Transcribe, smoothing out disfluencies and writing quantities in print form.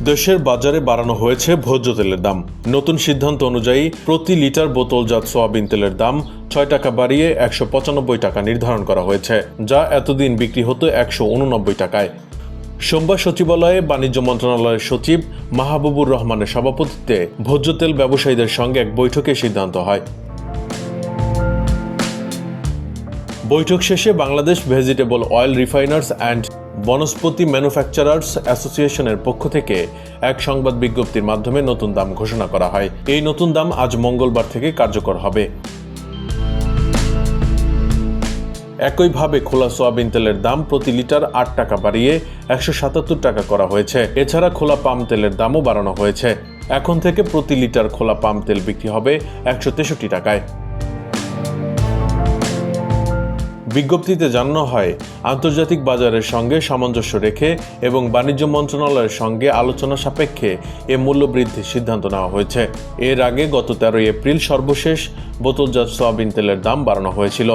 দেশের বাজারে বাড়ানো হয়েছে ভোজ্য তেলের দাম। নতুন সিদ্ধান্ত অনুযায়ী প্রতি লিটার বোতলজাত সয়াবিন তেলের দাম ৬ টাকা বাড়িয়ে ১৯৫ টাকা নির্ধারণ করা হয়েছে, যা এতদিন বিক্রি হতো ১৮৯ টাকায়। সোমবার সচিবালয়ে বাণিজ্য মন্ত্রণালয়ের সচিব মাহবুবুর রহমানের সভাপতিত্বে ভোজ্য তেল ব্যবসায়ীদের সঙ্গে এক বৈঠকে সিদ্ধান্ত হয়। বৈঠক শেষে Bangladesh vegetable oil refiners and Vanaspati manufacturers অ্যাসোসিয়েশনের পক্ষ থেকে এক সংবাদ বিজ্ঞপ্তির মাধ্যমে নতুন দাম ঘোষণা করা হয়। এই নতুন দাম আজ মঙ্গলবার থেকে কার্যকর হবে। একইভাবে খোলা সয়াবিন তেলের দাম প্রতি লিটার ৮ টাকা বাড়িয়ে ১৭৭ টাকা করা হয়েছে। এছাড়া খোলা পাম তেলের দামও বাড়ানো হয়েছে। এখন থেকে প্রতি লিটার খোলা পাম তেল বিক্রি হবে ১৬৩ টাকায়। বিজ্ঞপ্তিতে জানানো হয়, আন্তর্জাতিক বাজারের সঙ্গে সামঞ্জস্য রেখে এবং বাণিজ্য মন্ত্রণালয়ের সঙ্গে আলোচনা সাপেক্ষে এ মূল্য বৃদ্ধির সিদ্ধান্ত নেওয়া হয়েছে। এর আগে গত ১৩ এপ্রিল সর্বশেষ বোতলজাত সয়াবিন তেলের দাম বাড়ানো হয়েছিল।